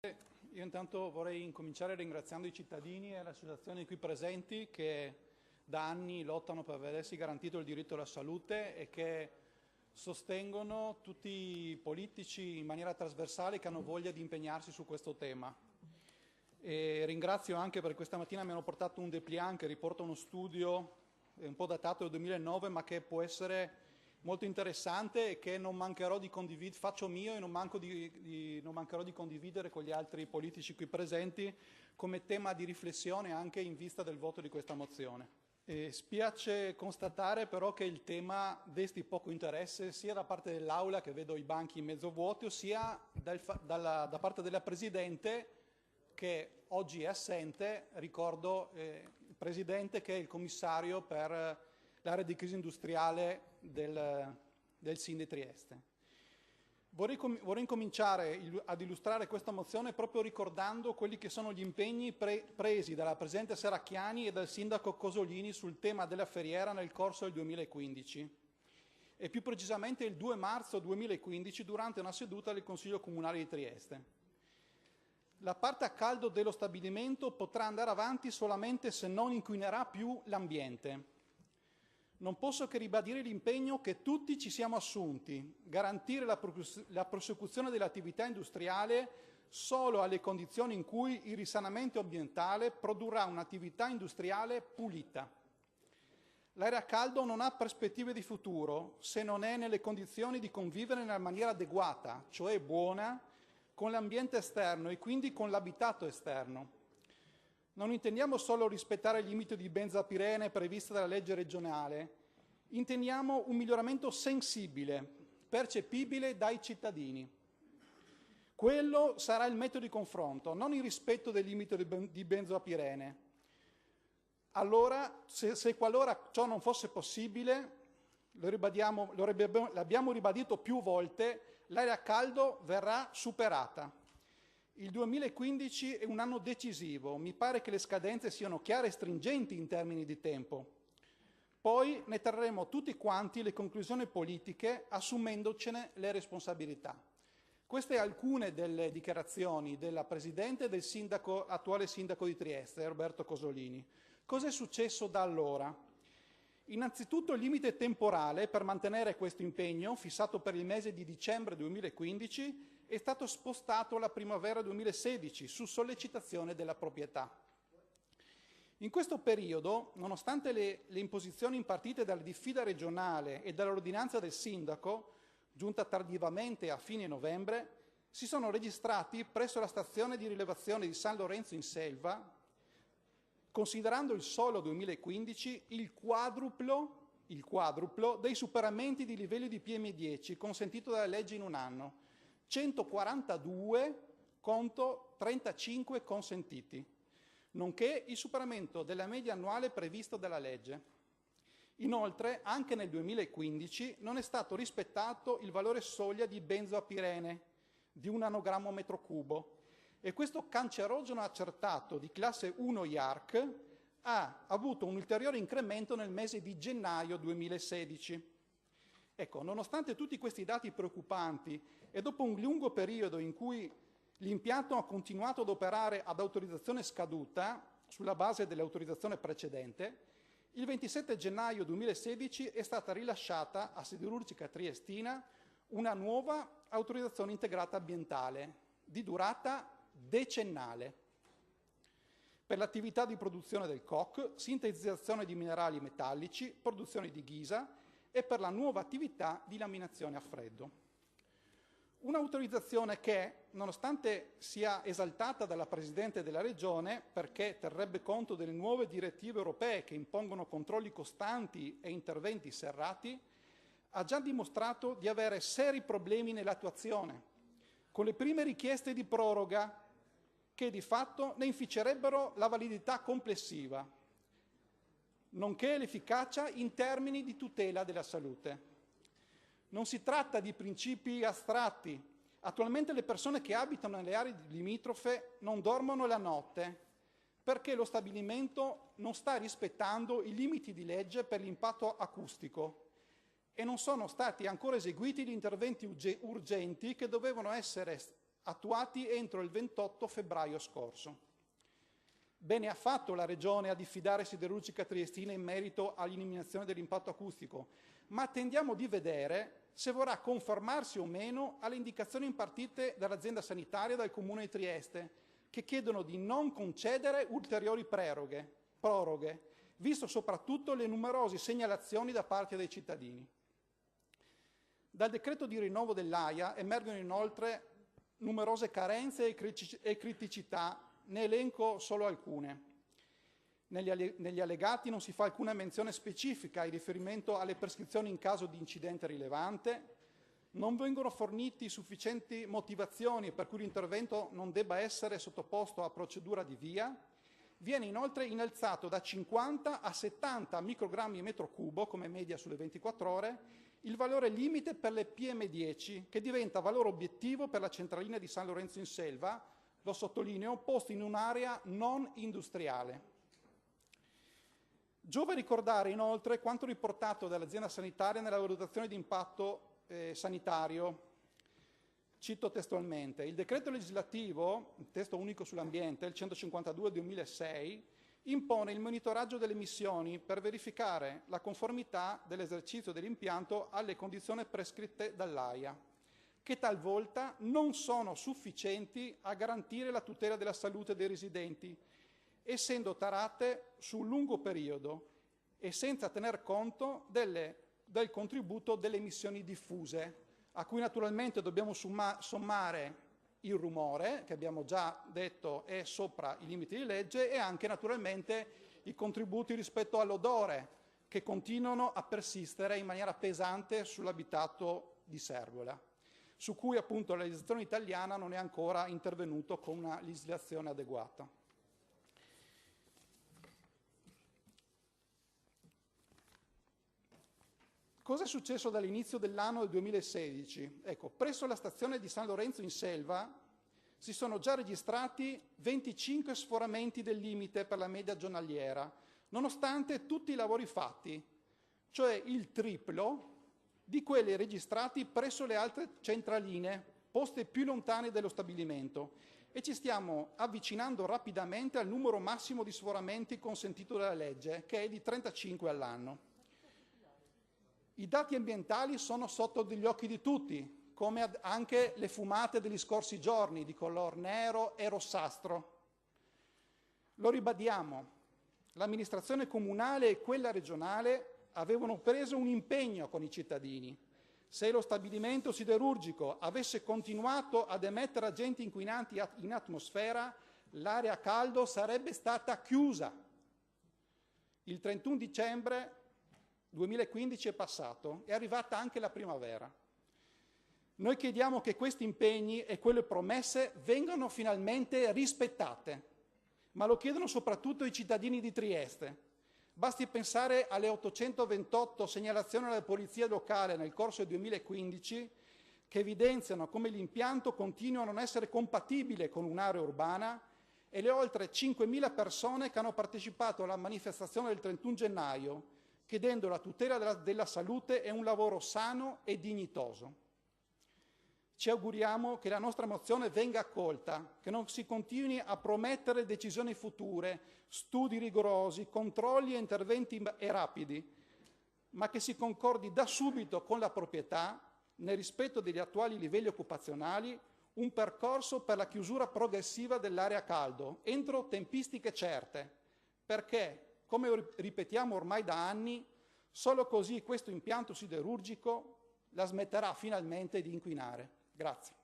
Io intanto vorrei incominciare ringraziando i cittadini e le associazioni qui presenti che da anni lottano per vedersi garantito il diritto alla salute e che sostengono tutti i politici in maniera trasversale che hanno voglia di impegnarsi su questo tema. E ringrazio anche perché questa mattina mi hanno portato un dépliant che riporta uno studio un po' datato del 2009 ma che può essere molto interessante e che non mancherò di condividere, faccio mio e non mancherò di condividere con gli altri politici qui presenti come tema di riflessione anche in vista del voto di questa mozione. Spiace constatare però che il tema desti poco interesse sia da parte dell'Aula, che vedo i banchi mezzo vuoti, sia da parte della Presidente, che oggi è assente. Ricordo il Presidente che è il commissario per l'area di crisi industriale del SIN di Trieste. Vorrei incominciare ad illustrare questa mozione proprio ricordando quelli che sono gli impegni presi dalla Presidente Serracchiani e dal Sindaco Cosolini sul tema della Ferriera nel corso del 2015 e più precisamente il 2 marzo 2015 durante una seduta del Consiglio Comunale di Trieste. La parte a caldo dello stabilimento potrà andare avanti solamente se non inquinerà più l'ambiente. Non posso che ribadire l'impegno che tutti ci siamo assunti, garantire la prosecuzione dell'attività industriale solo alle condizioni in cui il risanamento ambientale produrrà un'attività industriale pulita. L'area a caldo non ha prospettive di futuro se non è nelle condizioni di convivere nella maniera adeguata, cioè buona, con l'ambiente esterno e quindi con l'abitato esterno. Non intendiamo solo rispettare il limite di benzopirene previsto dalla legge regionale, intendiamo un miglioramento sensibile, percepibile dai cittadini. Quello sarà il metodo di confronto, non il rispetto del limite di benzopirene. Allora, se qualora ciò non fosse possibile, l'abbiamo ribadito più volte, l'area a caldo verrà superata. Il 2015 è un anno decisivo, mi pare che le scadenze siano chiare e stringenti in termini di tempo. Poi ne trarremo tutti quanti le conclusioni politiche assumendocene le responsabilità. Queste alcune delle dichiarazioni della Presidente e del attuale sindaco di Trieste, Roberto Cosolini. Cos'è successo da allora? Innanzitutto il limite temporale per mantenere questo impegno, fissato per il mese di dicembre 2015, è stato spostato alla primavera 2016 su sollecitazione della proprietà. In questo periodo, nonostante le imposizioni impartite dalla diffida regionale e dall'ordinanza del sindaco, giunta tardivamente a fine novembre, si sono registrati presso la stazione di rilevazione di San Lorenzo in Selva, considerando il solo 2015, il quadruplo dei superamenti di livelli di PM10 consentito dalla legge in un anno. 142 contro 35 consentiti, nonché il superamento della media annuale previsto dalla legge. Inoltre, anche nel 2015 non è stato rispettato il valore soglia di benzopirene di 1 nanogrammo metro cubo e questo cancerogeno accertato di classe 1 IARC ha avuto un ulteriore incremento nel mese di gennaio 2016. Ecco, nonostante tutti questi dati preoccupanti e dopo un lungo periodo in cui l'impianto ha continuato ad operare ad autorizzazione scaduta sulla base dell'autorizzazione precedente, il 27 gennaio 2016 è stata rilasciata a Siderurgica Triestina una nuova autorizzazione integrata ambientale di durata decennale per l'attività di produzione del coke, sintetizzazione di minerali metallici, produzione di ghisa e per la nuova attività di laminazione a freddo. Un'autorizzazione che, nonostante sia esaltata dalla Presidente della Regione, perché terrebbe conto delle nuove direttive europee che impongono controlli costanti e interventi serrati, ha già dimostrato di avere seri problemi nell'attuazione, con le prime richieste di proroga che di fatto ne inficerebbero la validità complessiva, nonché l'efficacia in termini di tutela della salute. Non si tratta di principi astratti. Attualmente le persone che abitano nelle aree limitrofe non dormono la notte perché lo stabilimento non sta rispettando i limiti di legge per l'impatto acustico e non sono stati ancora eseguiti gli interventi urgenti che dovevano essere attuati entro il 28 febbraio scorso. Bene ha fatto la Regione a diffidare Siderurgica Triestina in merito all'eliminazione dell'impatto acustico, ma attendiamo di vedere se vorrà conformarsi o meno alle indicazioni impartite dall'azienda sanitaria e dal Comune di Trieste, che chiedono di non concedere ulteriori proroghe, visto soprattutto le numerose segnalazioni da parte dei cittadini. Dal decreto di rinnovo dell'AIA emergono inoltre numerose carenze e criticità. Ne elenco solo alcune. Negli allegati non si fa alcuna menzione specifica in riferimento alle prescrizioni in caso di incidente rilevante, non vengono forniti sufficienti motivazioni per cui l'intervento non debba essere sottoposto a procedura di VIA, viene inoltre innalzato da 50 a 70 microgrammi metro cubo, come media sulle 24 ore, il valore limite per le PM10, che diventa valore obiettivo per la centralina di San Lorenzo in Selva, lo sottolineo, posto in un'area non industriale. Giova ricordare inoltre quanto riportato dall'azienda sanitaria nella valutazione di impatto sanitario. Cito testualmente: il decreto legislativo, il testo unico sull'ambiente, il 152 del 2006, impone il monitoraggio delle emissioni per verificare la conformità dell'esercizio dell'impianto alle condizioni prescritte dall'AIA, che talvolta non sono sufficienti a garantire la tutela della salute dei residenti, essendo tarate su un lungo periodo e senza tener conto del contributo delle emissioni diffuse, a cui naturalmente dobbiamo sommare il rumore, che abbiamo già detto è sopra i limiti di legge, e anche naturalmente i contributi rispetto all'odore, che continuano a persistere in maniera pesante sull'abitato di Servola, su cui appunto la legislazione italiana non è ancora intervenuto con una legislazione adeguata. Cosa è successo dall'inizio dell'anno del 2016? Ecco, presso la stazione di San Lorenzo in Selva si sono già registrati 25 sforamenti del limite per la media giornaliera, nonostante tutti i lavori fatti, cioè il triplo di quelli registrati presso le altre centraline, poste più lontane dallo stabilimento, e ci stiamo avvicinando rapidamente al numero massimo di sforamenti consentito dalla legge, che è di 35 all'anno. I dati ambientali sono sotto gli occhi di tutti, come anche le fumate degli scorsi giorni di color nero e rossastro. Lo ribadiamo, l'amministrazione comunale e quella regionale avevano preso un impegno con i cittadini. Se lo stabilimento siderurgico avesse continuato ad emettere agenti inquinanti in atmosfera, l'area a caldo sarebbe stata chiusa. Il 31 dicembre 2015 è passato, è arrivata anche la primavera. Noi chiediamo che questi impegni e quelle promesse vengano finalmente rispettate, ma lo chiedono soprattutto i cittadini di Trieste. Basti pensare alle 828 segnalazioni alla polizia locale nel corso del 2015 che evidenziano come l'impianto continua a non essere compatibile con un'area urbana e le oltre 5.000 persone che hanno partecipato alla manifestazione del 31 gennaio chiedendo la tutela della salute e un lavoro sano e dignitoso. Ci auguriamo che la nostra mozione venga accolta, che non si continui a promettere decisioni future, studi rigorosi, controlli e interventi rapidi, ma che si concordi da subito con la proprietà, nel rispetto degli attuali livelli occupazionali, un percorso per la chiusura progressiva dell'area a caldo, entro tempistiche certe, perché, come ripetiamo ormai da anni, solo così questo impianto siderurgico la smetterà finalmente di inquinare. Grazie.